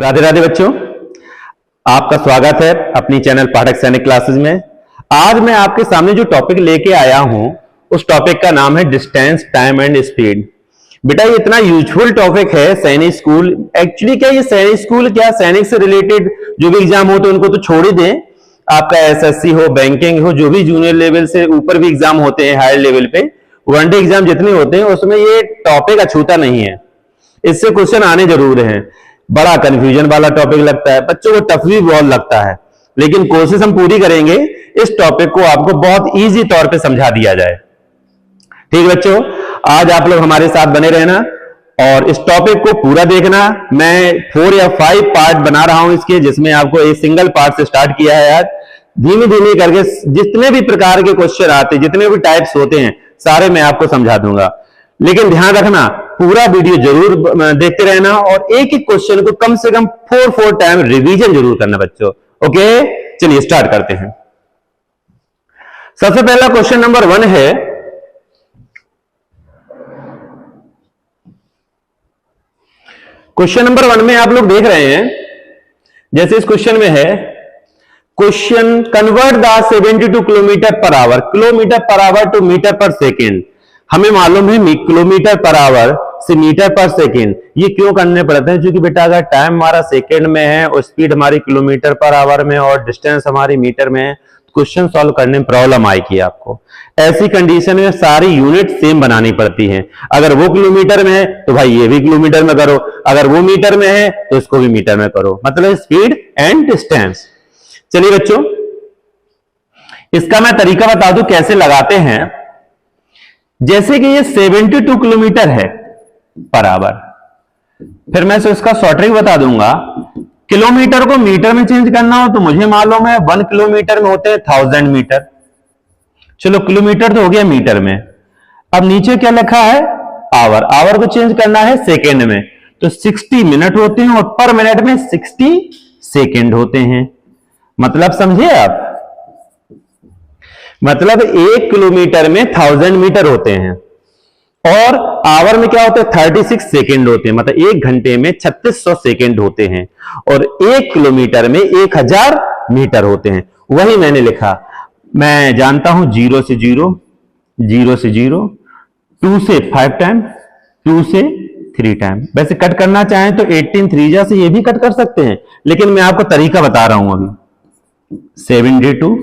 राधे राधे बच्चों, आपका स्वागत है अपनी चैनल पाठक सैनिक क्लासेस में। आज मैं आपके सामने जो टॉपिक लेके आया हूं उस टॉपिक का नाम है डिस्टेंस, टाइम एंड स्पीड। बेटा ये इतना यूजफुल टॉपिक है सैनिक स्कूल। एक्चुअली क्या ये सैनिक स्कूल क्या सैनिक से रिलेटेड जो भी एग्जाम होते हैं उनको तो छोड़ ही दें। आपका एसएससी हो, बैंकिंग हो, जो भी जूनियर लेवल से ऊपर भी एग्जाम होते हैं हायर लेवल पे, वनडे एग्जाम जितने होते हैं उसमें ये टॉपिक अछूता नहीं है। इससे क्वेश्चन आने जरूर हैं। बड़ा कंफ्यूजन वाला टॉपिक लगता है, बच्चों को टफ भी बहुत लगता है, लेकिन कोशिश हम पूरी करेंगे इस टॉपिक को आपको बहुत इजी तौर पे समझा दिया जाए। ठीक बच्चों, आज आप लोग हमारे साथ बने रहना और इस टॉपिक को पूरा देखना। मैं 4 या 5 पार्ट बना रहा हूं इसके, जिसमें आपको एक सिंगल पार्ट से स्टार्ट किया है। आज धीमे धीमे करके जितने भी प्रकार के क्वेश्चन आते हैं, जितने भी टाइप्स होते हैं, सारे मैं आपको समझा दूंगा। लेकिन ध्यान रखना, पूरा वीडियो जरूर देखते रहना और एक एक क्वेश्चन को कम से कम 4 टाइम रिवीजन जरूर करना बच्चों। ओके, चलिए स्टार्ट करते हैं। सबसे पहला क्वेश्चन नंबर 1 है, क्वेश्चन नंबर 1 में आप लोग देख रहे हैं, जैसे इस क्वेश्चन में है, question convert the 72 kilometre per hour, kilometre per hour to metre per second. हमें मालूम है किलोमीटर पर आवर से मीटर पर सेकेंड। ये क्यों करने पड़ते हैं? क्योंकि बेटा अगर टाइम हमारा सेकेंड में है और स्पीड हमारी किलोमीटर पर आवर में और डिस्टेंस हमारी मीटर में है, क्वेश्चन सॉल्व करने में प्रॉब्लम आएगी आपको। ऐसी कंडीशन में सारी यूनिट सेम बनानी पड़ती हैं। अगर वो किलोमीटर में है तो भाई ये भी किलोमीटर में करो, अगर वो मीटर में है तो इसको भी मीटर में करो, मतलब स्पीड एंड डिस्टेंस। चलिए बच्चों, इसका मैं तरीका बता दूं कैसे लगाते हैं। जैसे कि ये 72 किलोमीटर है पर आवर, फिर मैं इसका शॉर्ट ट्रिक बता दूंगा। किलोमीटर को मीटर में चेंज करना हो तो मुझे मालूम है 1 किलोमीटर में होते हैं 1000 मीटर। चलो किलोमीटर तो हो गया मीटर में। अब नीचे क्या लिखा है? आवर। आवर को चेंज करना है सेकेंड में, तो 60 मिनट होते हैं और पर मिनट में 60 सेकेंड होते हैं। मतलब समझे आप? मतलब 1 किलोमीटर में 1000 मीटर होते हैं और आवर में क्या होता है? 36 सेकेंड होते हैं। मतलब 1 घंटे में 3600 सेकेंड होते हैं और 1 किलोमीटर में 1000 मीटर होते हैं। वही मैंने लिखा। मैं जानता हूं 0 से 0, 0 से 0, 2 से 5 टाइम, 2 से 3 टाइम। वैसे कट करना चाहें तो 18 3 से ये भी कट कर सकते हैं, लेकिन मैं आपको तरीका बता रहा हूं अभी। 72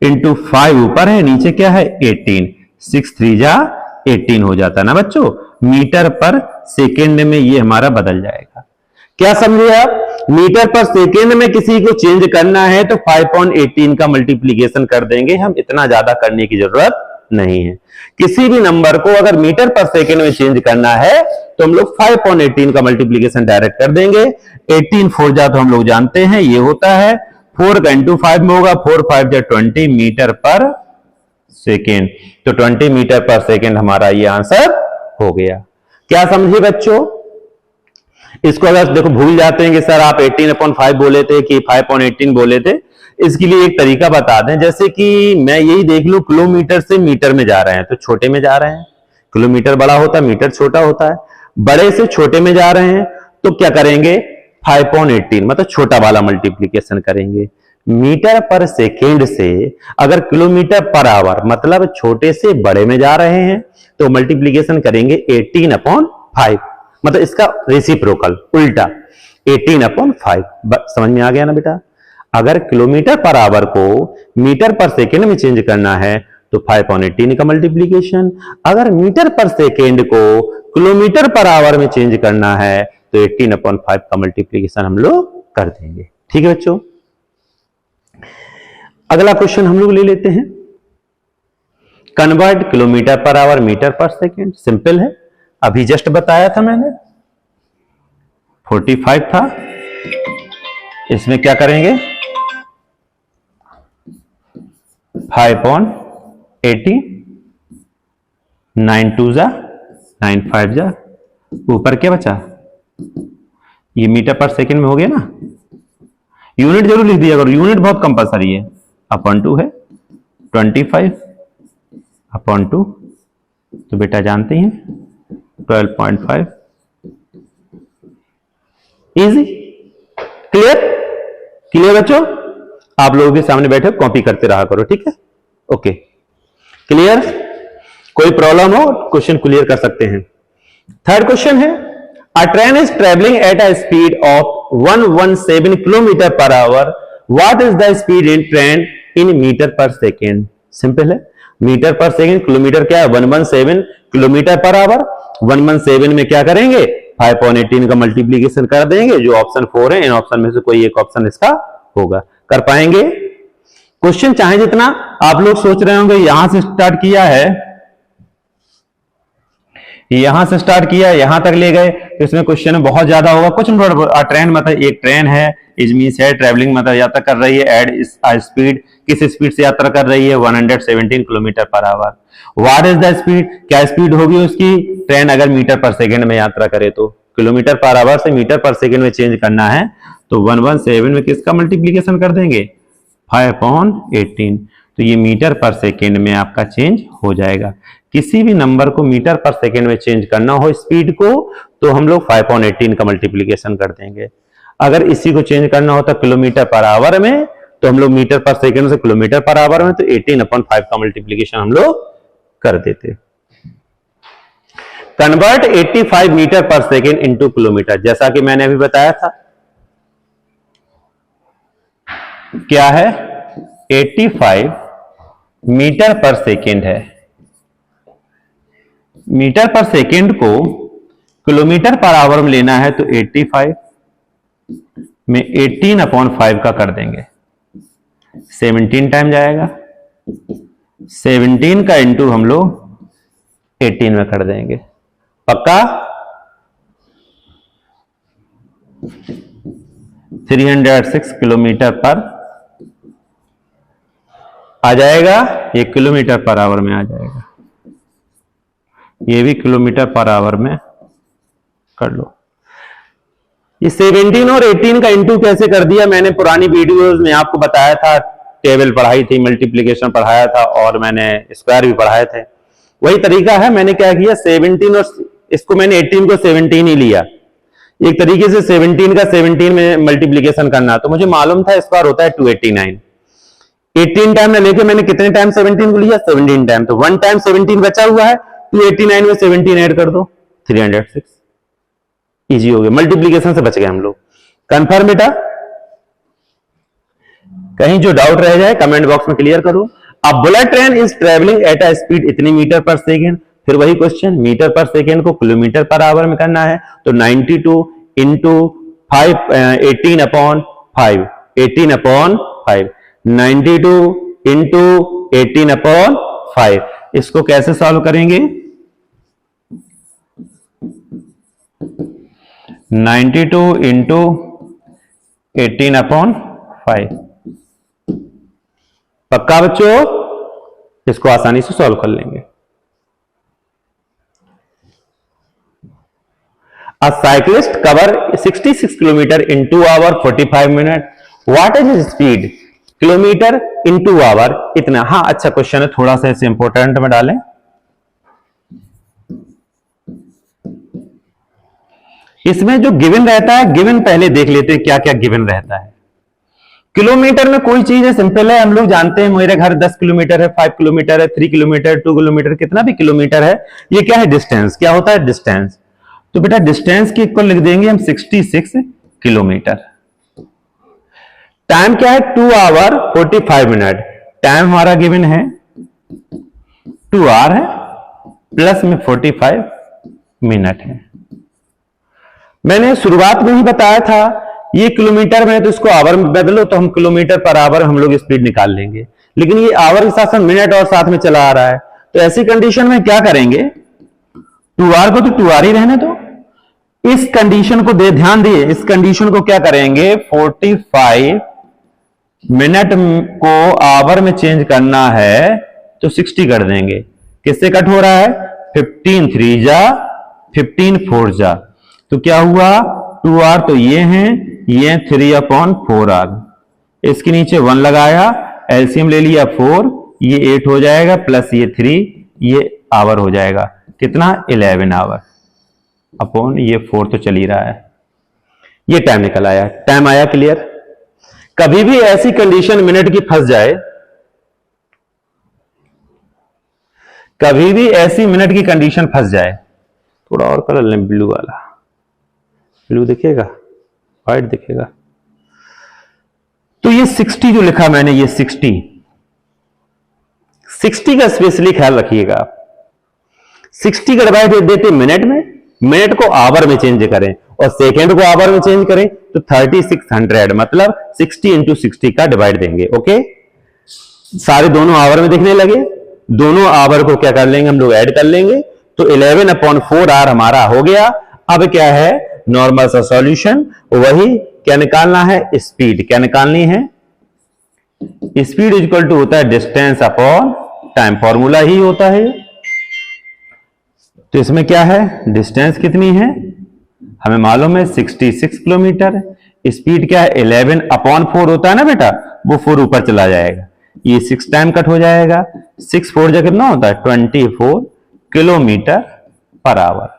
इंटू 5 ऊपर है, नीचे क्या है? 18, 6 3 18 हो जाता है ना बच्चों। मीटर पर सेकेंड में ये हमारा बदल जाएगा। क्या समझे आप? मीटर पर सेकेंड में किसी को चेंज करना है तो 5/18 का मल्टीप्लीकेशन कर देंगे हम, इतना ज्यादा करने की जरूरत नहीं है। किसी भी नंबर को अगर मीटर पर सेकेंड में चेंज करना है तो हम लोग 5/18 का मल्टीप्लीकेशन डायरेक्ट कर देंगे। 18 4 जा तो हम लोग जानते हैं ये होता है 4 का इंटू 5 में होगा, 4 5 जा 20 मीटर पर सेकेंड। तो 20 मीटर पर सेकेंड हमारा ये आंसर हो गया। क्या समझे बच्चों? इसको अगर देखो भूल जाते हैं कि सर आप 18/5 बोले थे कि 5/18 बोले थे, इसके लिए एक तरीका बता दें। जैसे कि मैं यही देख लूं, किलोमीटर से मीटर में जा रहे हैं तो छोटे में जा रहे हैं। किलोमीटर बड़ा होता है, मीटर छोटा होता है। बड़े से छोटे में जा रहे हैं तो क्या करेंगे? 5/18 मतलब छोटा वाला मल्टीप्लीकेशन करेंगे। मीटर पर सेकेंड से अगर किलोमीटर पर आवर मतलब छोटे से बड़े में जा रहे हैं तो मल्टीप्लीकेशन करेंगे 18/5, मतलब इसका रेसिप्रोकल उल्टा 18/5। समझ में आ गया ना बेटा? अगर किलोमीटर पर आवर को मीटर पर सेकेंड में चेंज करना है तो 5/18 का मल्टीप्लीकेशन, अगर मीटर पर सेकेंड को किलोमीटर पर आवर में चेंज करना है तो 18/5 का मल्टीप्लीकेशन हम लोग कर देंगे। ठीक है बच्चों, अगला क्वेश्चन हम लोग ले लेते हैं। Convert kilometre per hour metre per second. Simple है, अभी जस्ट बताया था मैंने। 45 था, इसमें क्या करेंगे? 5/18, 9 2 जा 9 5 जा, ऊपर क्या बचा? ये मीटर पर सेकेंड में हो गया ना। यूनिट जरूर लिख दिया करो, यूनिट बहुत कंपलसरी है। अपॉन 2 है 25/2, तो बेटा जानते हैं 12.5। इजी। क्लियर? क्लियर बच्चों? आप लोगों के सामने बैठे कॉपी करते रहा करो, ठीक है? Okay, clear? कोई प्रॉब्लम हो क्वेश्चन क्लियर कर सकते हैं। थर्ड क्वेश्चन है, a train is travelling at a speed of 117 kilometre per hour, what is the speed in train in metre per second? Simple है, मीटर पर सेकेंड, किलोमीटर क्या है 117 kilometre per our. 117 में क्या करेंगे 5.18 का multiplication कर देंगे, जो ऑप्शन 4 है इन ऑप्शन में से कोई एक ऑप्शन इसका होगा। कर पाएंगे? क्वेश्चन चाहे जितना आप लोग सोच रहे होंगे यहां से स्टार्ट किया है, यहां से स्टार्ट किया यहां तक ले गए, तो इसमें क्वेश्चन बहुत ज्यादा होगा। कुछ ट्रेन मतलब एक ट्रेन है, इज मींस है ट्रेवलिंग मतलब यात्रा कर रही है एट स्पीड, किस स्पीड से यात्रा कर रही है 117 kilometre per hour. What is the speed, क्या स्पीड होगी उसकी ट्रेन अगर मीटर पर सेकेंड में यात्रा करे तो। किलोमीटर पर आवर से मीटर पर सेकेंड में चेंज करना है तो 117 में किसका मल्टीप्लीकेशन कर देंगे 5/18, तो ये मीटर पर सेकेंड में आपका चेंज हो जाएगा। किसी भी नंबर को मीटर पर सेकेंड में चेंज करना हो स्पीड को तो हम लोग 5/18 का मल्टीप्लीकेशन कर देंगे। अगर इसी को चेंज करना होता किलोमीटर पर आवर में तो हम लोग मीटर पर सेकेंड से किलोमीटर पर आवर में तो 18/5 का मल्टीप्लीकेशन हम लोग कर देते। Convert 85 metre per second into kilometre, जैसा कि मैंने अभी बताया था क्या है 85 मीटर पर सेकेंड है। मीटर पर सेकेंड को किलोमीटर पर आवर में लेना है तो 85 में 18/5 का कर देंगे, 17 टाइम जाएगा, 17 का इंटू हम लोग 18 में कर देंगे। पक्का? 306 किलोमीटर पर आ जाएगा, ये किलोमीटर पर आवर में आ जाएगा, ये भी किलोमीटर पर आवर में कर लो। ये 17 और 18 का इंटू कैसे कर दिया मैंने पुरानी वीडियोस में आपको बताया था, टेबल पढ़ाई थी, मल्टीप्लिकेशन पढ़ाया था और मैंने स्क्वायर भी पढ़ाए थे। वही तरीका है, मैंने क्या किया 17 और इसको मैंने 18 को 17 ही लिया। एक तरीके से 17 का 17 में मल्टीप्लिकेशन करना, तो मुझे मालूम था स्क्वायर होता है 289। 18 टाइम ना लेके मैंने कितने टाइम 17 को लिया 17 टाइम, तो 1 टाइम 17 बचा हुआ है, 289 में 17 ऐड कर दो 306। इजी हो गया, मल्टीप्लिकेशन से बच गए हम लोग। कंफर्म बेटा? कहीं जो डाउट रह जाए कमेंट बॉक्स में क्लियर करो। अब bullet train is travelling at a speed इतनी मीटर पर सेकेंड, फिर वही क्वेश्चन मीटर पर सेकेंड को किलोमीटर पर आवर में करना है तो 92 इंटू 18/5, 18/5, 92 इंटू 18/5। इसको कैसे सॉल्व करेंगे 92 इंटू 18/5। पक्का बच्चों? इसको आसानी से सॉल्व कर लेंगे। A cyclist cover 66 kilometer in 2 hours 45 minutes. What is his speed? Kilometre in 2 hour इतना। हाँ अच्छा क्वेश्चन है, थोड़ा सा इसे इंपोर्टेंट में डालें। इसमें जो गिवन रहता है, गिवन पहले देख लेते हैं क्या क्या गिवन रहता है। किलोमीटर में कोई चीज है सिंपल है, हम लोग जानते हैं मेरे घर 10 किलोमीटर है, 5 किलोमीटर है, 3 किलोमीटर, 2 किलोमीटर, कितना भी किलोमीटर है, ये क्या है डिस्टेंस। क्या होता है डिस्टेंस। तो बेटा डिस्टेंस की इक्वल लिख देंगे हम 66 किलोमीटर। टाइम क्या है 2 आवर 45 मिनट। टाइम हमारा गिवन है 2 आवर है प्लस में 45 मिनट है। मैंने शुरुआत में ही बताया था ये किलोमीटर में तो इसको आवर में बदलो तो हम किलोमीटर पर आवर हम लोग स्पीड निकाल लेंगे, लेकिन ये आवर के साथ साथ मिनट और साथ में चला आ रहा है, तो ऐसी कंडीशन में क्या करेंगे 2 आवर को तो 2 आवर ही रहने दो। इस कंडीशन को ध्यान दिए, इस कंडीशन को क्या करेंगे 45 मिनट को आवर में चेंज करना है तो 60 कर देंगे। किससे कट हो रहा है 15 3 जा 15 4 जा, तो क्या हुआ 2 आर तो ये हैं, ये 3/4 आर। इसके नीचे 1 लगाया, एलसीएम ले लिया 4, ये 8 हो जाएगा प्लस ये 3, ये आवर हो जाएगा कितना 11 आवर अपॉन ये 4 तो चल ही रहा है। ये टाइम निकल आया, टाइम आया क्लियर। कभी भी ऐसी कंडीशन मिनट की फंस जाए, कभी भी ऐसी मिनट की कंडीशन फंस जाए, थोड़ा और कलर लें, ब्लू वाला, ब्लू दिखेगा, व्हाइट दिखेगा, तो ये 60 जो लिखा मैंने, ये 60 का स्पेशली ख्याल रखिएगा। 60 का डिवाइड देते मिनट में, मिनट को आवर में चेंज करें और सेकेंड को आवर में चेंज करें तो 3600 मतलब 60 इंटू 60 का डिवाइड देंगे। ओके, सारे दोनों आवर में दिखने लगे, दोनों आवर को क्या कर लेंगे हम लोग, ऐड कर लेंगे, तो 11/4 आवर हमारा हो गया। अब क्या है, नॉर्मल सा सॉल्यूशन, वही क्या निकालना है, स्पीड क्या निकालनी है, स्पीड इक्वल टू होता है डिस्टेंस अपॉन टाइम, फॉर्मूला ही होता है। तो इसमें क्या है, डिस्टेंस कितनी है हमें मालूम है 66 किलोमीटर, स्पीड क्या है 11/4 होता है ना बेटा, वो 4 ऊपर चला जाएगा, ये 6 टाइम कट हो जाएगा, 6 4 जगह कितना होता है 24 किलोमीटर पर आवर।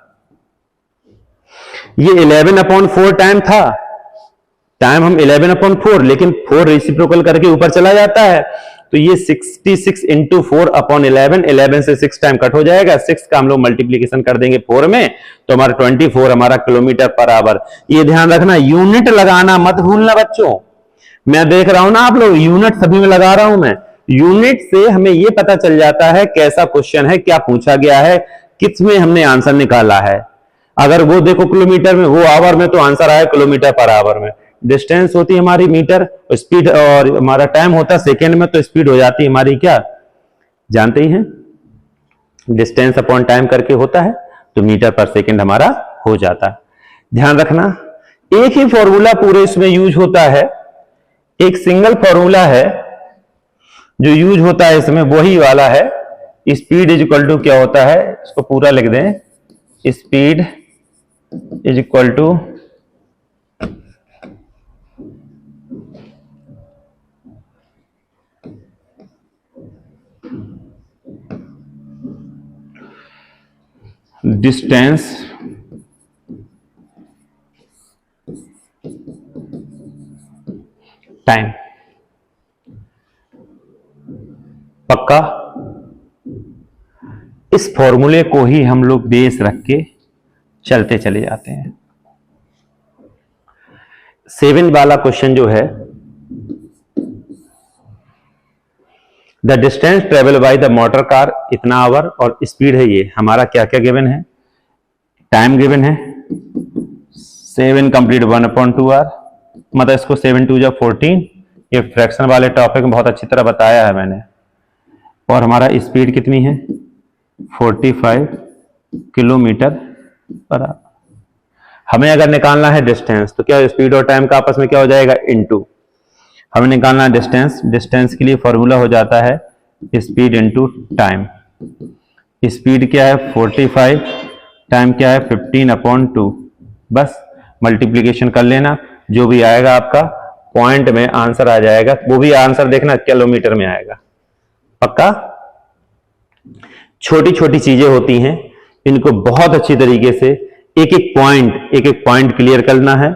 ये 11/4 टाइम था, टाइम हम 11/4, लेकिन 4 रेसिप्रोकल करके ऊपर चला जाता है, तो ये 66 इंटू 4/11, 11 से 6 टाइम कट हो जाएगा, 6 का हम लोग मल्टीप्लीकेशन कर देंगे 4 में, तो हमारा 24 हमारा किलोमीटर पर आवर। ये ध्यान रखना, यूनिट लगाना मत भूलना बच्चों, मैं देख रहा हूं ना आप लोग यूनिट सभी में लगा रहा हूं मैं, यूनिट से हमें यह पता चल जाता है कैसा क्वेश्चन है, क्या पूछा गया है, किस में हमने आंसर निकाला है। अगर वो देखो किलोमीटर में, वो आवर में, तो आंसर आया किलोमीटर पर आवर में। डिस्टेंस होती है हमारी मीटर, स्पीड, और हमारा टाइम होता है सेकेंड में, तो स्पीड हो जाती है हमारी क्या जानते ही हैं, डिस्टेंस अपॉन टाइम करके होता है, तो मीटर पर सेकेंड हमारा हो जाता है। ध्यान रखना, एक ही फॉर्मूला पूरे इसमें यूज होता है, एक सिंगल फॉर्मूला है जो यूज होता है इसमें, वही वाला है, स्पीड इज इक्वल टू क्या होता है, इसको पूरा लिख दें, speed is equal to distance time. पक्का, इस फॉर्मूले को ही हम लोग बेस रख के चलते चले जाते हैं। 7 वाला क्वेश्चन जो है, the distance travel by the motor car इतना आवर, और स्पीड है ये हमारा क्या क्या गिवन है, टाइम गिवन है 7 कंप्लीट 1/2 आवर, मतलब इसको 7 2 जा 14, ये फ्रैक्शन वाले टॉपिक में बहुत अच्छी तरह बताया है मैंने। और हमारा स्पीड कितनी है 45 किलोमीटर पर आवर। हमें अगर निकालना है डिस्टेंस, तो क्या स्पीड और टाइम का आपस में क्या हो जाएगा, इनटू। हमें निकालना है डिस्टेंस, डिस्टेंस के लिए फॉर्मूला हो जाता है स्पीड इनटू टाइम। स्पीड क्या है 45, टाइम क्या है 15/2, बस मल्टीप्लीकेशन कर लेना, जो भी आएगा आपका पॉइंट में आंसर आ जाएगा, वो भी आंसर देखना किलोमीटर में आएगा। पक्का, छोटी छोटी चीजें होती हैं, इनको बहुत अच्छी तरीके से एक एक पॉइंट क्लियर करना है,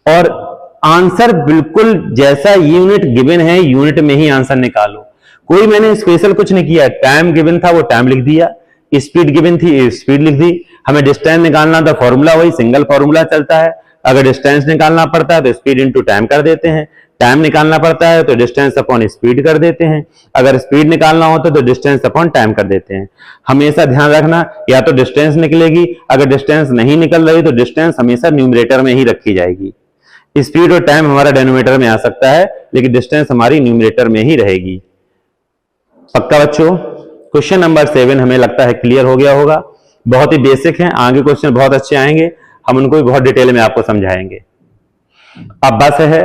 और आंसर बिल्कुल जैसा यूनिट गिवन है यूनिट में ही आंसर निकालो। कोई मैंने स्पेशल कुछ नहीं किया, टाइम गिवन था वो टाइम लिख दिया, स्पीड गिवन थी स्पीड लिख दी, हमें डिस्टेंस निकालना था फॉर्मूला वही सिंगल फॉर्मूला चलता है, अगर डिस्टेंस निकालना पड़ता है तो स्पीड इनटू टाइम कर देते हैं, टाइम निकालना पड़ता है तो डिस्टेंस अपॉन स्पीड कर देते हैं, अगर स्पीड निकालना होता है तो डिस्टेंस अपॉन टाइम कर देते हैं। हमेशा ध्यान रखना, या तो डिस्टेंस निकलेगी, अगर डिस्टेंस नहीं निकल रही तो डिस्टेंस हमेशा न्यूमरेटर में ही रखी जाएगी। स्पीड और टाइम हमारा डिनोमिनेटर में आ सकता है, लेकिन डिस्टेंस हमारी न्यूमरेटर में ही रहेगी। पक्का बच्चों, क्वेश्चन नंबर 7 हमें लगता है क्लियर हो गया होगा, बहुत ही बेसिक है, आगे क्वेश्चन बहुत अच्छे आएंगे, हम उनको भी बहुत डिटेल में आपको समझाएंगे। अब बस है,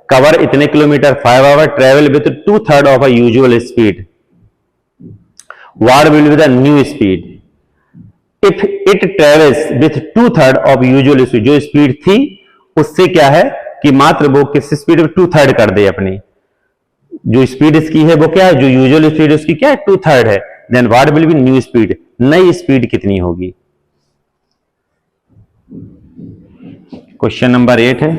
कवर इतने kilometre 5 hour, travel with 2/3 of a usual speed, what will be the new speed if it travels with 2/3 of usual speed. जो स्पीड थी उससे क्या है कि मात्र वो किस स्पीड में 2/3 कर दे, अपनी जो स्पीड इसकी है वो क्या है, जो यूजुअल स्पीड उसकी क्या है 2/3 है, then what will be new speed, नई स्पीड कितनी होगी। क्वेश्चन नंबर 8 है,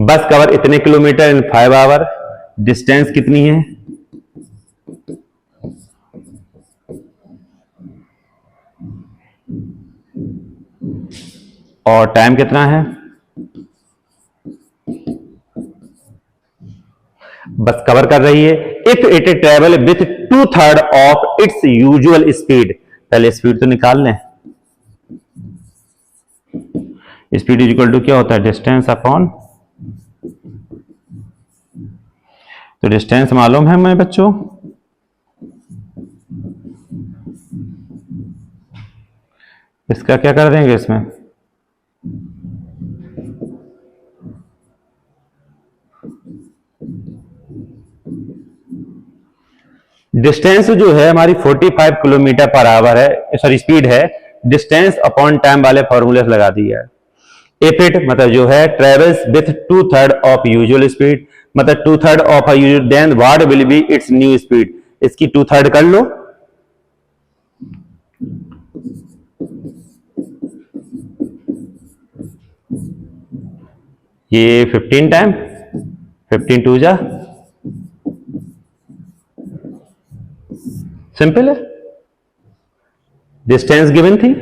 बस कवर इतने किलोमीटर इन 5 आवर, डिस्टेंस कितनी है? और टाइम कितना है? बस कवर कर रही है। If it travel with 2/3 of its usual speed, पहले स्पीड तो निकाल लें। स्पीड इज इक्वल टू क्या होता है? डिस्टेंस अपॉन, तो डिस्टेंस मालूम है हमें बच्चों, इसका क्या कर देंगे इसमें? डिस्टेंस जो है हमारी 45 किलोमीटर पर आवर है, सॉरी स्पीड है, डिस्टेंस अपॉन टाइम वाले फॉर्मूले लगा दिया है। इफ इट मतलब जो है travels with 2/3 of usual speed, मतलब 2/3 of a usual, then what will be its new speed, इसकी 2/3 कर लो, ये 15 टाइम, 15 टू जा, सिंपल है। डिस्टेंस गिवन थी,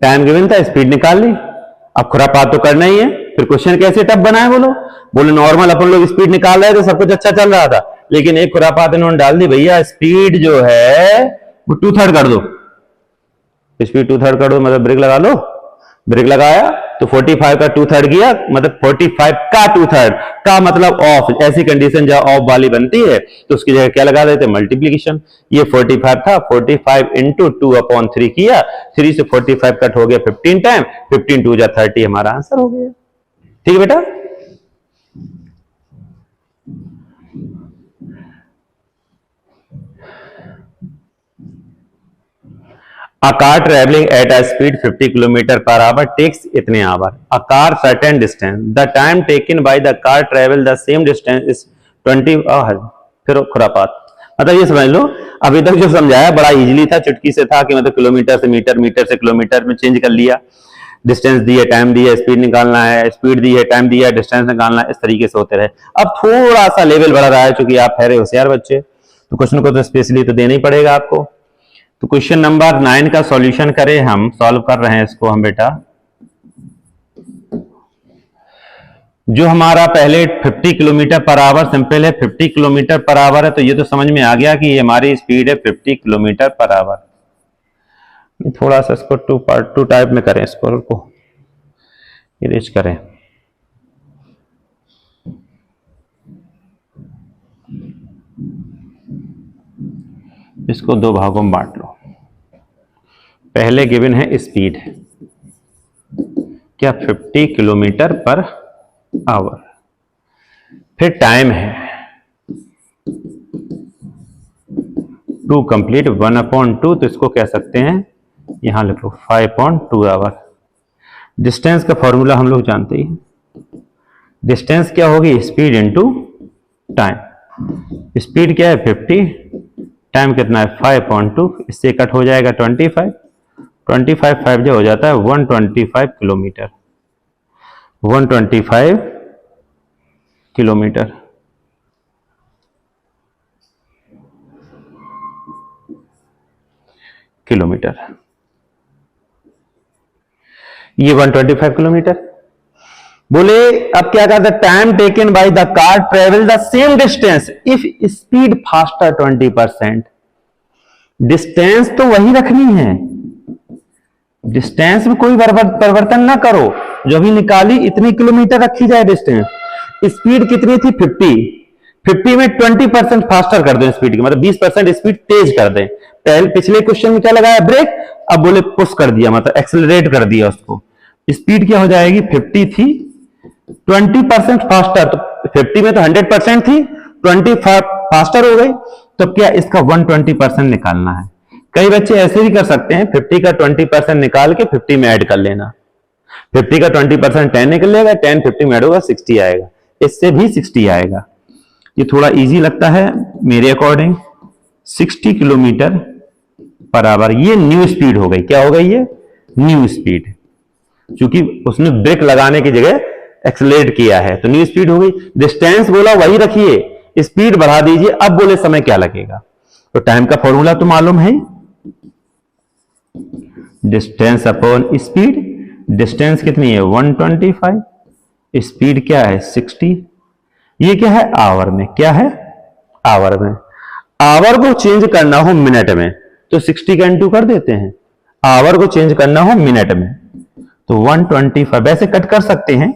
टाइम गिवन था, स्पीड निकाल ली। अब खुरापात तो करना ही है, फिर क्वेश्चन कैसे टफ बनाए? बोलो नॉर्मल अपन लोग स्पीड निकाल रहे थे, सब कुछ अच्छा चल रहा था, लेकिन एक खुरापात इन्होंने डाल दी, भैया स्पीड जो है वो 2/3 कर दो, स्पीड 2/3 कर दो, मतलब ब्रेक लगा लो। ब्रेक लगाया तो 45 का 2/3 किया, मतलब 45 का 2/3 का मतलब ऑफ, ऐसी कंडीशन जहां ऑफ वाली बनती है तो उसकी जगह क्या लगा देते? मल्टीप्लीकेशन। ये 45 था, 45 इंटू 2/3 किया, 3 से 45 कट हो गया 15 टाइम, 15 टू जा 30, हमारा आंसर हो गया। ठीक है बेटा, A car traveling at a speed 50 km per hour takes इतने our, a car certain distance, the time taken by the car travel the same distance is 20 hours। फिर खुरापात, मतलब ये समझ लो, अभी तक जो समझाया बड़ा इजीली था, चुटकी से था कि मतलब किलोमीटर से मीटर, मीटर से किलोमीटर में चेंज कर लिया, डिस्टेंस दी है, टाइम दी है, स्पीड निकालना है, स्पीड दी है, टाइम दिया है, डिस्टेंस निकालना है, इस तरीके से होते रहे। अब थोड़ा सा लेवल बढ़ रहा है, चूंकि आप ठहरे होशियार बच्चे, तो क्वेश्चन को तो स्पेशली तो देना ही पड़ेगा आपको। तो क्वेश्चन नंबर 9 का सॉल्यूशन करें, हम सॉल्व कर रहे हैं इसको हम बेटा। जो हमारा पहले 50 किलोमीटर पर आवर सिंपल है, 50 किलोमीटर पर आवर है, तो ये तो समझ में आ गया कि ये हमारी स्पीड है 50 किलोमीटर पर आवर। थोड़ा सा इसको टू टाइप में करें, इसको को इरेज करें। इसको दो भागों में बांट लो। पहले गिवन है स्पीड, क्या 50 किलोमीटर पर आवर, फिर टाइम है टू कंप्लीट 1/2, तो इसको कह सकते हैं, यहां लिख लो 5.2 आवर। डिस्टेंस का फॉर्मूला हम लोग जानते ही, डिस्टेंस क्या होगी? Speed into time. स्पीड क्या है? 50, टाइम कितना है? 5.2, इससे कट हो जाएगा 25, 5 जो हो जाता है 125 किलोमीटर, 125 किलोमीटर। ये 125 किलोमीटर। बोले अब क्या कहता है? Time taken by the car travel the same distance if speed faster 20%। Distance तो वही रखनी है, डिस्टेंस में कोई परिवर्तन ना करो, जो भी निकाली इतनी किलोमीटर रखी जाए डिस्टेंस। स्पीड कितनी थी? 50 में 20% फास्टर कर दो स्पीड की, मतलब 20% स्पीड तेज कर दें। पहले पिछले क्वेश्चन में क्या लगाया? ब्रेक, अब बोले पुश कर दिया, मतलब एक्सेलरेट कर दिया उसको। स्पीड क्या हो जाएगी? 50 थी, 20% फास्टर, तो 50 में तो 100% थी, 20 फास्टर हो गई, तो क्या इसका 120% निकालना है। कई बच्चे ऐसे भी कर सकते हैं, 50 का 20% निकाल के 50 में ऐड कर लेना, 50 का 20% 10 निकल लेगा, 10 50 में ऐड होगा 60 आएगा, इससे भी 60 आएगा। ये थोड़ा इजी लगता है मेरे अकॉर्डिंग। 60 किलोमीटर पर आवर, ये न्यू स्पीड हो गई। क्या हो गई? ये न्यू स्पीड। क्योंकि उसने ब्रेक लगाने की जगह एक्सेलरेट किया है, तो न्यू स्पीड हो गई। डिस्टेंस बोला वही रखिए, स्पीड बढ़ा दीजिए, अब बोले समय क्या लगेगा। तो टाइम का फॉर्मूला तो मालूम है, डिस्टेंस अपॉन स्पीड। डिस्टेंस कितनी है 125, स्पीड क्या है 60। ये क्या है आवर में, क्या है आवर में। आवर को चेंज करना हो मिनट में तो 60 का इंटू कर देते हैं, आवर को चेंज करना हो मिनट में तो 125। वैसे कट कर सकते हैं,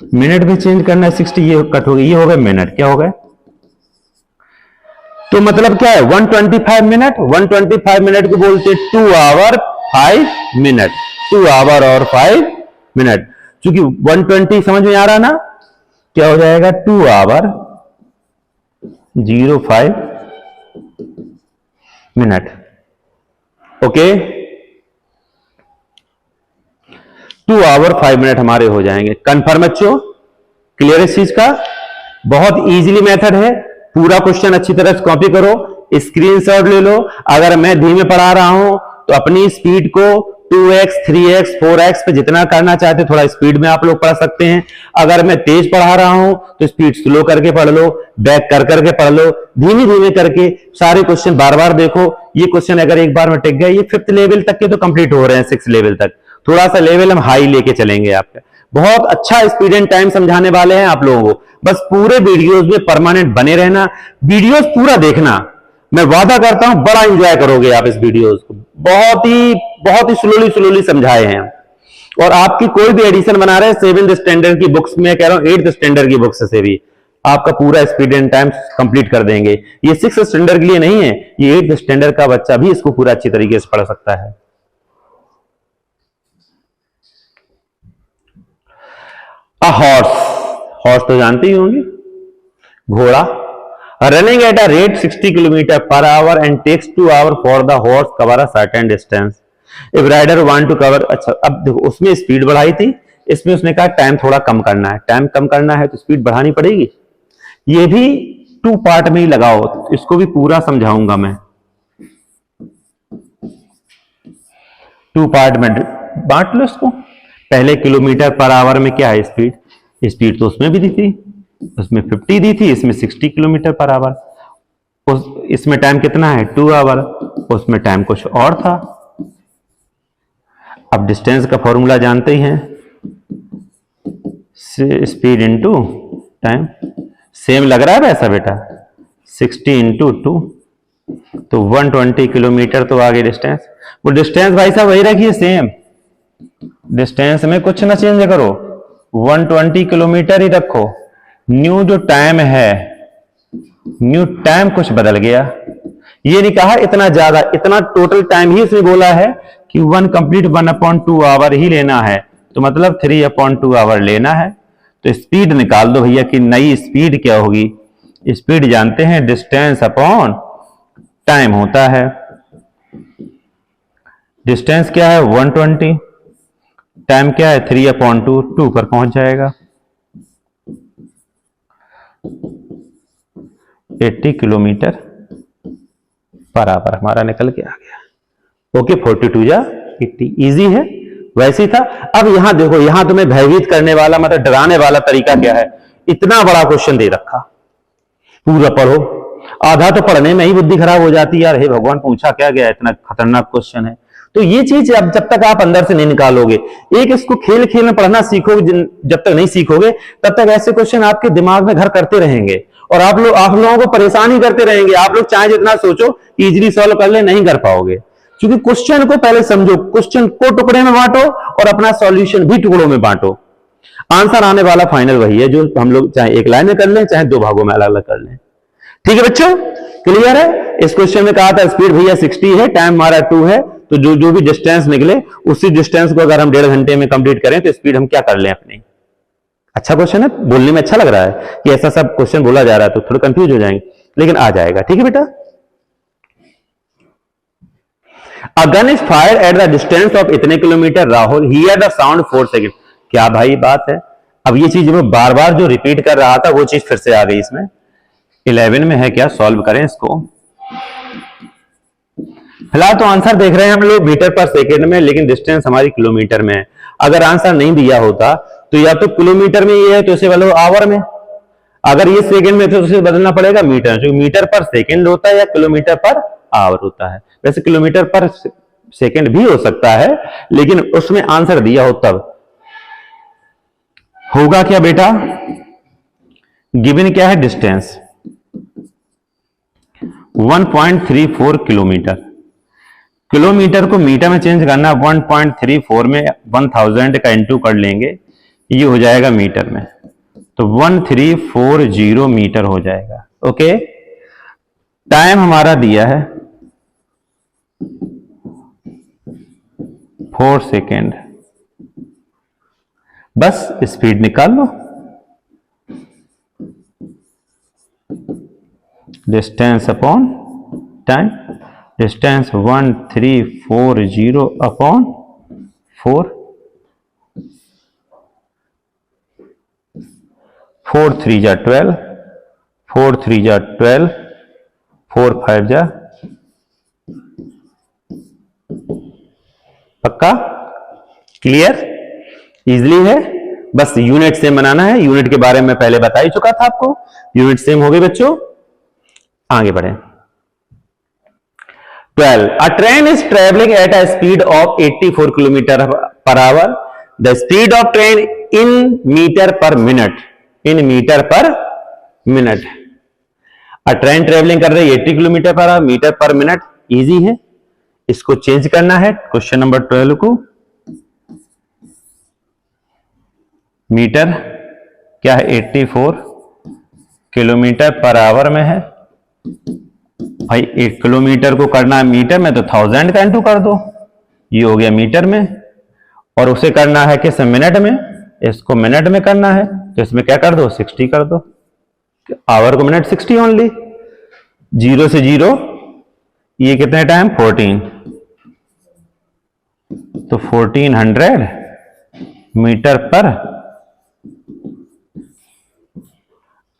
मिनट में चेंज करना है 60, ये कट हो गया, ये हो गया मिनट, क्या हो गया। तो मतलब क्या है 125 मिनट, 125 मिनट को बोलते 2 आवर 5 मिनट, 2 आवर और 5 मिनट। क्योंकि 120 समझ में आ रहा ना, क्या हो जाएगा 2 hour 05 minute. Okay, 2 hour 5 minute हमारे हो जाएंगे। कंफर्म बच्चों, क्लियर इस चीज का। बहुत इजीली मेथड है, पूरा क्वेश्चन अच्छी तरह से कॉपी करो, स्क्रीनशॉट ले लो। अगर मैं धीमे पढ़ा रहा हूं तो अपनी स्पीड को 2x 3x 4x पे जितना करना चाहते थोड़ा स्पीड में आप लोग पढ़ सकते हैं। अगर मैं तेज पढ़ा रहा हूं तो स्पीड स्लो करके पढ़ लो, बैक कर करके पढ़ लो, धीमे धीमे करके सारे क्वेश्चन बार बार देखो। ये क्वेश्चन अगर एक बार में टिक गए, ये 5th लेवल तक के तो कंप्लीट हो रहे हैं, 6th लेवल तक, थोड़ा सा लेवल हम हाई लेके चलेंगे आपका। बहुत अच्छा स्पीड एंड टाइम समझाने वाले हैं आप लोगों को, बस पूरे वीडियोस में परमानेंट बने रहना, वीडियोस पूरा देखना। मैं वादा करता हूं बड़ा एंजॉय करोगे आप इस वीडियोस को, बहुत ही स्लोली समझाए हैं। और आपकी कोई भी एडिशन बना रहे हैं 7th स्टैंडर्ड की बुक्स में, कह रहा हूं 8th स्टैंडर्ड की बुक्स से भी आपका पूरा स्पीड एंड टाइम कंप्लीट कर देंगे। ये 6th स्टैंडर्ड के लिए नहीं है, ये 8th स्टैंडर्ड का बच्चा भी इसको पूरा अच्छी तरीके से पढ़ सकता है। हॉर्स तो जानते ही होंगे, घोड़ा। Running at a rate 60 kilometre per hour and takes 2 hour for the horse cover a certain distance if rider want to cover. अच्छा, अब देखो उसमें स्पीड बढ़ाई थी, इसमें उसने कहा टाइम थोड़ा कम करना है, टाइम कम करना है तो स्पीड बढ़ानी पड़ेगी। ये भी 2 पार्ट में ही लगाओ, इसको भी पूरा समझाऊंगा मैं, 2 पार्ट में बांट लो इसको। पहले किलोमीटर पर आवर में क्या है स्पीड, स्पीड तो उसमें भी दी थी, उसमें 50 दी थी, इसमें 60 किलोमीटर पर आवर। इसमें टाइम कितना है 2 आवर, उसमें टाइम कुछ और था। अब डिस्टेंस का फॉर्मूला जानते ही हैं, स्पीड इंटू टाइम। सेम लग रहा है वैसा बेटा, 60 इंटू 2 तो 120 किलोमीटर तो आगे डिस्टेंस। वो डिस्टेंस भाई साहब वही रखिए सेम, डिस्टेंस में कुछ ना चेंज करो, 120 किलोमीटर ही रखो। न्यू जो टाइम है, न्यू टाइम कुछ बदल गया, ये नहीं कहा इतना ज्यादा, इतना टोटल टाइम ही इसमें बोला है कि 1 कंप्लीट 1/2 आवर ही लेना है, तो मतलब 3/2 आवर लेना है। तो स्पीड निकाल दो भैया कि नई स्पीड क्या होगी। स्पीड जानते हैं डिस्टेंस अपॉन टाइम होता है। डिस्टेंस क्या है 120, टाइम क्या है 3/2, 2 पर पहुंच जाएगा। 80 किलोमीटर पर आवर हमारा निकल के आ गया। ओके, 42 जा 80, इजी है, वैसे ही था। अब यहां देखो, यहां तुम्हें भयभीत करने वाला मतलब डराने वाला तरीका क्या है, इतना बड़ा क्वेश्चन दे रखा, पूरा पढ़ो। आधा तो पढ़ने में ही बुद्धि खराब हो जाती है, यार हे भगवान पूछा क्या गया, इतना खतरनाक क्वेश्चन है। तो ये चीज अब जब तक आप अंदर से नहीं निकालोगे, एक इसको खेल खेल में पढ़ना सीखोगे, जब तक नहीं सीखोगे तब तक ऐसे क्वेश्चन आपके दिमाग में घर करते रहेंगे और आप लोगों को परेशान ही करते रहेंगे। आप लोग चाहे जितना सोचो कि इजीली सॉल्व कर ले, नहीं कर पाओगे, क्योंकि क्वेश्चन को पहले समझो, क्वेश्चन को टुकड़े में बांटो और अपना सॉल्यूशन भी टुकड़ों में बांटो। आंसर आने वाला फाइनल वही है जो हम लोग चाहे एक लाइन में कर लें चाहे 2 भागों में अलग अलग कर लें। ठीक है बच्चों, क्लियर है। इस क्वेश्चन में कहा था स्पीड भैया 60 है, टाइम हमारा 2 है, तो जो भी डिस्टेंस निकले उसी डिस्टेंस को अगर हम 1.5 घंटे में कंप्लीट करें तो स्पीड हम क्या कर लें अपनी। अच्छा क्वेश्चन है, बोलने में अच्छा लग रहा है कि ऐसा सब क्वेश्चन बोला जा रहा है तो थोड़ा कंफ्यूज हो जाएंगे, लेकिन आ जाएगा। ठीक है बेटा। A gun is fired at the distance of इतने kilometre, Rahul hear the sound 4 second. क्या भाई बात है, अब ये चीज मैं बार बार जो रिपीट कर रहा था वो चीज फिर से आ गई इसमें। 11 में है क्या, सॉल्व करें इसको। फिलहाल तो आंसर देख रहे हैं हम लोग मीटर पर सेकेंड में, लेकिन डिस्टेंस हमारी किलोमीटर में है। अगर आंसर नहीं दिया होता तो या तो किलोमीटर में ये है तो इसे बदलो आवर में, अगर ये सेकंड में तो उसे बदलना पड़ेगा मीटर, जो मीटर पर सेकंड होता है या किलोमीटर पर आवर होता है। वैसे किलोमीटर पर सेकंड भी हो सकता है, लेकिन उसमें आंसर दिया हो तब। होगा क्या बेटा, गिवन क्या है डिस्टेंस 1.34 किलोमीटर, किलोमीटर को मीटर में चेंज करना, 1.34 में 1000 का इंटू कर लेंगे, ये हो जाएगा मीटर में, तो 1340 मीटर हो जाएगा। ओके, टाइम हमारा दिया है 4 सेकेंड, बस स्पीड निकाल लो। Distance upon time, distance 1340 upon 4, 4 3 जा 12, 4 3 जा 12, 4 5 जा, पक्का क्लियर, इजली है। बस यूनिट सेम बनाना है, यूनिट के बारे में पहले बता ही चुका था आपको, यूनिट सेम हो गए बच्चों। आगे बढ़े 12, a train is travelling at a speed of 84 kilometre per hour, the speed of train in metre per minute, in metre per minute. A train travelling कर रही है 80 kilometre per hour, metre per minute, easy है, इसको change करना है question number 12 को। Metre क्या है 84 किलोमीटर पर आवर में है भाई, 1 किलोमीटर को करना है मीटर में तो 1000 का इंटू कर दो, ये हो गया मीटर में, और उसे करना है किस मिनट में, इसको मिनट में करना है तो इसमें क्या कर दो 60 कर दो, आवर को मिनट 60 ओनली, 0 से 0 ये कितने टाइम 14, तो 1400 मीटर पर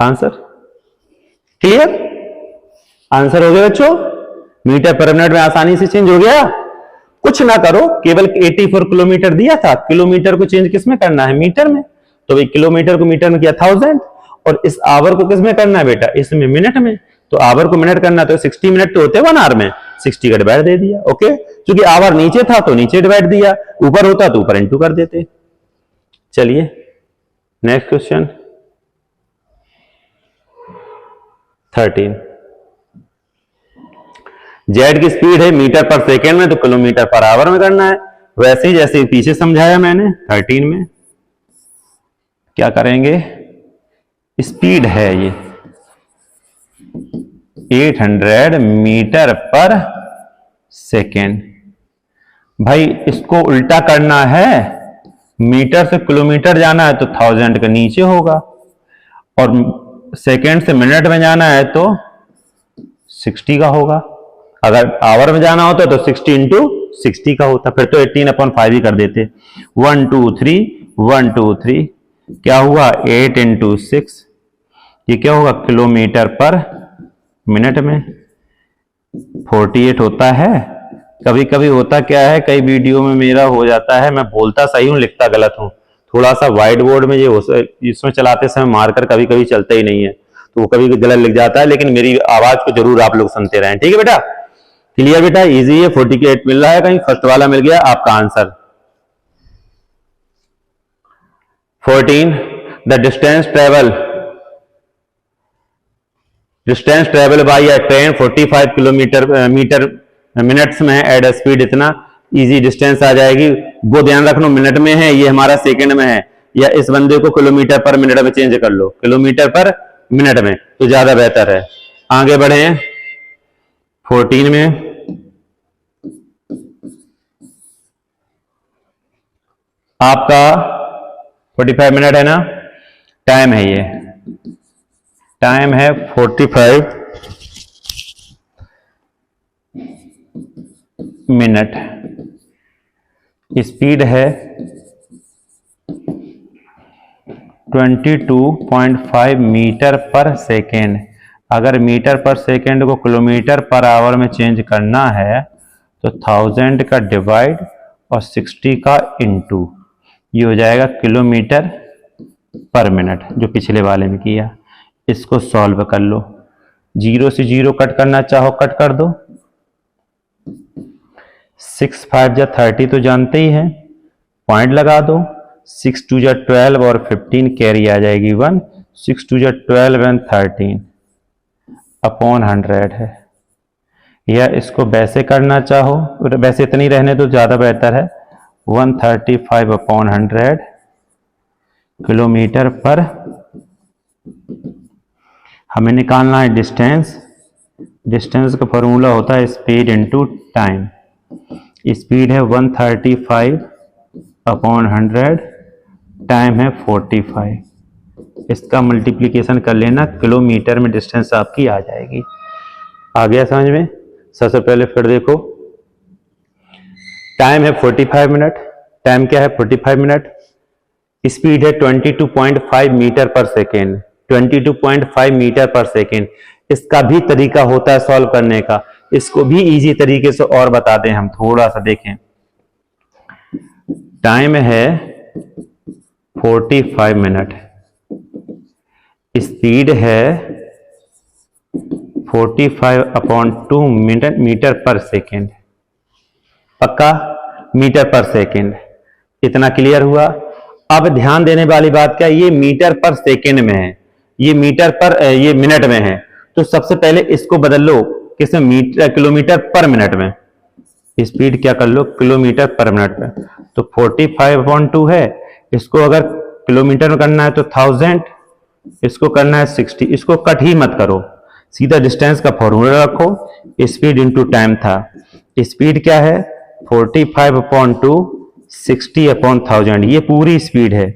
आंसर। क्लियर, आंसर हो गया बच्चों, मीटर पर मिनट में आसानी से चेंज हो गया। कुछ ना करो, केवल 84 किलोमीटर दिया था, किलोमीटर को चेंज किस में करना है मीटर में, तो भाई किलोमीटर को मीटर में किया 1000, और इस आवर को किस में करना है बेटा, इसमें मिनट में, तो आवर को मिनट करना तो 60 मिनट तो होते 1 आवर में, 60 का डिवाइड दे दिया। ओके, क्योंकि आवर नीचे था तो नीचे डिवाइड दिया, ऊपर होता तो ऊपर इंटू कर देते। चलिए नेक्स्ट क्वेश्चन 13, जेड की स्पीड है मीटर पर सेकेंड में, तो किलोमीटर पर आवर में करना है, वैसे ही जैसे पीछे समझाया मैंने 13 में। क्या करेंगे, स्पीड है ये 800 मीटर पर सेकेंड, भाई इसको उल्टा करना है, मीटर से किलोमीटर जाना है तो 1000 का नीचे होगा, और सेकेंड से मिनट में जाना है तो 60 का होगा, अगर आवर में जाना होता तो 60 इंटू 60 का होता, फिर तो 18/5 ही कर देते। 1 2 3 1 2 3 क्या हुआ 8 इंटू 6, ये क्या होगा किलोमीटर पर मिनट में 48 होता है। कभी कभी होता क्या है, कई वीडियो में मेरा हो जाता है, मैं बोलता सही हूं लिखता गलत हूं, थोड़ा सा व्हाइट बोर्ड में इसमें चलाते समय मार्कर कभी कभी चलता ही नहीं है, तो वो कभी गलत लिख जाता है, लेकिन मेरी आवाज को जरूर आप लोग सुनते रहें, ठीक है बेटा। क्लियर बेटा, इजी है, 48 मिल रहा है, कहीं फर्स्ट वाला मिल गया आपका answer. 14, the distance travel by a train 45 kilometre metre minutes में है, एट स्पीड इतना, इजी डिस्टेंस आ जाएगी, वो ध्यान रखना मिनट में है, ये हमारा सेकंड में है, या इस बंदे को किलोमीटर पर मिनट में चेंज कर लो, किलोमीटर पर मिनट में तो ज्यादा बेहतर है। आगे बढ़े 14 में, आपका 45 मिनट है ना, टाइम है, ये टाइम है 45 मिनट, स्पीड है 22.5 मीटर पर सेकेंड। अगर मीटर पर सेकेंड को किलोमीटर पर आवर में चेंज करना है तो 1000 का डिवाइड और 60 का इंटू, ये हो जाएगा किलोमीटर पर मिनट, जो पिछले वाले में किया। इसको सॉल्व कर लो, 0 से 0 कट करना चाहो कट कर दो। 6 5 जा 30 तो जानते ही हैं, पॉइंट लगा दो। 6 2 जा 12 और 15 कैरी आ जाएगी 1। 6 2 जा 12 एंड 13 अपॉन 100 है। या इसको वैसे करना चाहो, वैसे इतनी रहने तो ज्यादा बेहतर है। 135 अपॉन 100 किलोमीटर पर। हमें निकालना है डिस्टेंस। डिस्टेंस का फॉर्मूला होता है स्पीड इनटू टाइम। स्पीड है 135 अपॉन 100, टाइम है 45। इसका मल्टीप्लिकेशन कर लेना, किलोमीटर में डिस्टेंस आपकी आ जाएगी। आ गया समझ में? सबसे पहले फिर देखो, टाइम है 45 मिनट। टाइम क्या है? 45 मिनट। स्पीड है 22.5 metre per second. 22.5 metre per second. इसका भी तरीका होता है सॉल्व करने का, इसको भी इजी तरीके से और बता दें हम, थोड़ा सा देखें। टाइम है 45 मिनट, स्पीड है 45 अपॉन 2 मीटर पर सेकेंड। पक्का? Metre per second. इतना क्लियर हुआ? अब ध्यान देने वाली बात क्या, ये मीटर पर सेकेंड में है, ये मीटर पर ये मिनट में है। तो सबसे पहले इसको बदल लो, किसमें? मीटर किलोमीटर पर मिनट में। स्पीड क्या कर लो? किलोमीटर पर मिनट में। तो 45/2 है, इसको अगर किलोमीटर में करना है तो 1000, इसको करना है 60। इसको कट ही मत करो, सीधा डिस्टेंस का फॉर्मूला रखो। स्पीड इंटू टाइम था। स्पीड क्या है? 45/2 60/1000, ये पूरी स्पीड है।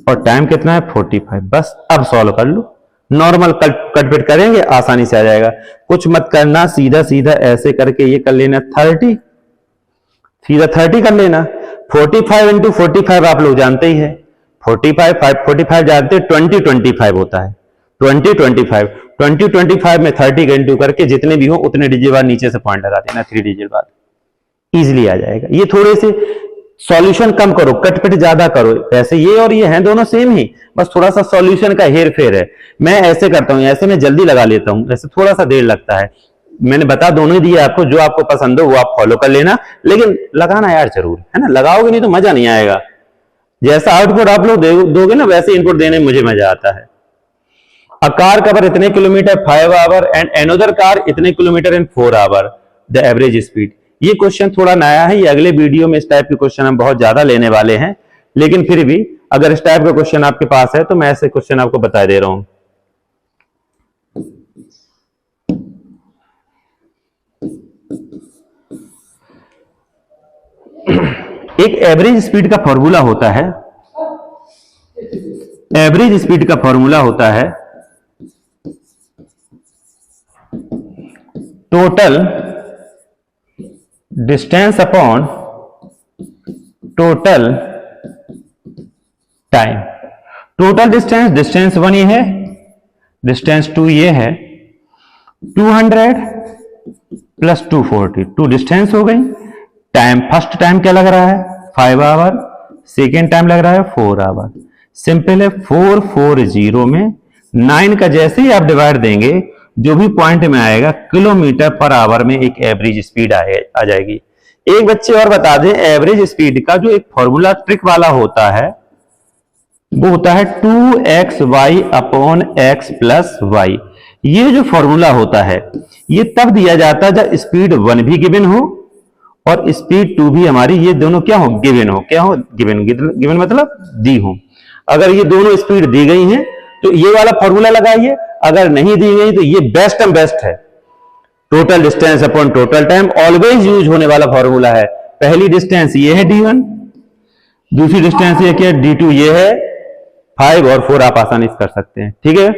और टाइम कितना है? 45। बस अब सॉल्व कर लो, नॉर्मल कट करेंगे, आसानी से आ जाएगा। कुछ मत करना, सीधा सीधा ऐसे करके ये कर लेना 30, सीधा 30 कर लेना। 45 इंटू 45 आप लोग जानते ही है, 45 जानते हैं, 20/25 होता है। 20/25 में 30 का इंटू करके जितने भी हो उतने डिजिट बाद नीचे से पॉइंट लगा देना, 3 डिजिट बाद इजिली आ जाएगा। ये थोड़े से सॉल्यूशन कम करो, कटपिट ज्यादा करो। वैसे ये और ये हैं दोनों सेम ही, बस थोड़ा सा सॉल्यूशन का हेर फेर है। मैं ऐसे करता हूं, ऐसे मैं जल्दी लगा लेता हूं, ऐसे थोड़ा सा देर लगता है। मैंने बता दोनों दिए आपको, जो आपको पसंद हो वो आप फॉलो कर लेना, लेकिन लगाना यार जरूर, है ना? लगाओगे नहीं तो मजा नहीं आएगा। जैसा आउटपुट आप लोग दोगे ना, वैसे इनपुट देने में मुझे मजा आता है। अ कार कवर इतने kilometre 5 hour and another car इतने kilometre in 4 hour, the average speed. ये क्वेश्चन थोड़ा नया है, ये अगले वीडियो में इस टाइप के क्वेश्चन हम बहुत ज्यादा लेने वाले हैं, लेकिन फिर भी अगर इस टाइप का क्वेश्चन आपके पास है तो मैं ऐसे क्वेश्चन आपको बता दे रहा हूं। एक एवरेज स्पीड का फॉर्मूला होता है, एवरेज स्पीड का फॉर्मूला होता है total distance upon total time. Total distance, distance 1 ये है, डिस्टेंस 2 ये है। 200 प्लस 240, 2 डिस्टेंस हो गई। टाइम, फर्स्ट टाइम क्या लग रहा है? 5 आवर। सेकेंड टाइम लग रहा है 4 आवर। सिंपल है, 440 में 9 का जैसे ही आप डिवाइड देंगे, जो भी पॉइंट में आएगा किलोमीटर पर आवर में एक एवरेज स्पीड आ जाएगी। एक बच्चे और बता दें, एवरेज स्पीड का जो एक फॉर्मूला ट्रिक वाला होता है वो होता है 2xy upon x plus Y. ये जो फॉर्मूला होता है ये तब दिया जाता है जब स्पीड 1 भी गिवन हो और स्पीड 2 भी हमारी, ये दोनों क्या हो? गिवन हो। क्या हो? गिवन। गिवन मतलब दी हो। अगर ये दोनों स्पीड दी गई हैं तो ये वाला फॉर्मूला लगाइए, अगर नहीं दी गई तो ये बेस्ट एंड बेस्ट है। Total distance upon total time always use होने वाला फॉर्मूला है। पहली डिस्टेंस ये है d1, दूसरी डिस्टेंस ये क्या है? d2। ये है 5 और 4 आप आसानी से कर सकते हैं। ठीक है,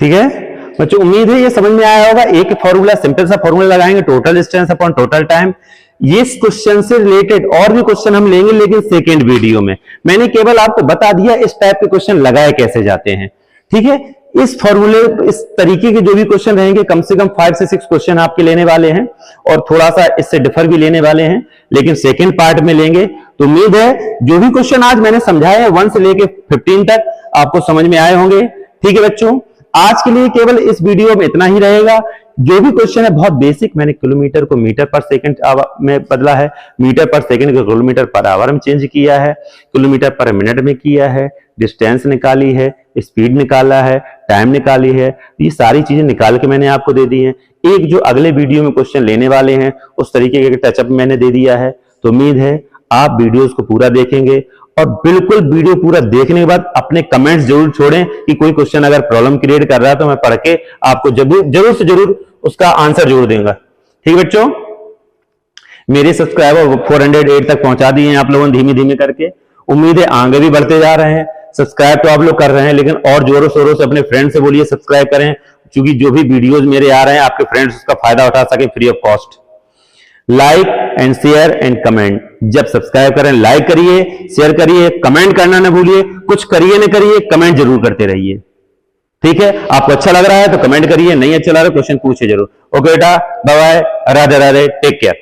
ठीक है बच्चों, उम्मीद है ये समझ में आया होगा। एक फॉर्मूला, सिंपल सा फॉर्मूला लगाएंगे, total distance upon total time. ये क्वेश्चन से रिलेटेड और भी क्वेश्चन हम लेंगे, लेकिन सेकेंड वीडियो में। मैंने केवल आपको बता दिया इस टाइप के क्वेश्चन लगाए कैसे जाते हैं। ठीक है, इस फॉर्मूले, इस तरीके के जो भी क्वेश्चन रहेंगे कम से कम 5 से 6 क्वेश्चन आपके लेने वाले हैं और थोड़ा सा इससे डिफर भी लेने वाले हैं, लेकिन सेकंड पार्ट में लेंगे। तो उम्मीद है जो भी क्वेश्चन आज मैंने समझाए हैं 1 से लेके 15 तक आपको समझ में आए होंगे। ठीक है बच्चों, आज के लिए केवल इस वीडियो में इतना ही रहेगा। जो भी क्वेश्चन है बहुत बेसिक, मैंने किलोमीटर को मीटर पर सेकंड में बदला है, मीटर पर सेकंड को किलोमीटर पर आवर में चेंज किया है, किलोमीटर पर मिनट में किया है, डिस्टेंस निकाली है, स्पीड निकाला है, टाइम निकाली है। ये सारी चीजें निकाल के मैंने आपको दे दी हैं। एक जो अगले वीडियो में क्वेश्चन लेने वाले हैं उस तरीके का टचअप मैंने दे दिया है। तो उम्मीद है आप वीडियोस को पूरा देखेंगे और बिल्कुल वीडियो पूरा देखने के बाद अपने कमेंट्स जरूर छोड़ें कि कोई क्वेश्चन अगर प्रॉब्लम क्रिएट कर रहा है तो मैं पढ़ के आपको जरूर से जरूर उसका आंसर जरूर दूंगा। ठीक है बच्चों, मेरे सब्सक्राइबर 408 तक पहुंचा दिए हैं आप लोगों ने धीमे धीमे करके। उम्मीद है आगे भी बढ़ते जा रहे हैं। सब्सक्राइब तो आप लोग कर रहे हैं, लेकिन और जोरों शोरों से अपने फ्रेंड से बोलिए सब्सक्राइब करें, क्योंकि जो भी वीडियोस मेरे आ रहे हैं आपके फ्रेंड्स उसका फायदा उठा सके free of cost. Like and share and comment, जब सब्सक्राइब करें लाइक करिए, शेयर करिए, कमेंट करना ना भूलिए। कुछ करिए न करिए, कमेंट जरूर करते रहिए। ठीक है, आपको अच्छा लग रहा है तो कमेंट करिए, नहीं अच्छा लग रहा है क्वेश्चन पूछिए जरूर। ओके बेटा, bye bye, Radhe Radhe, take care.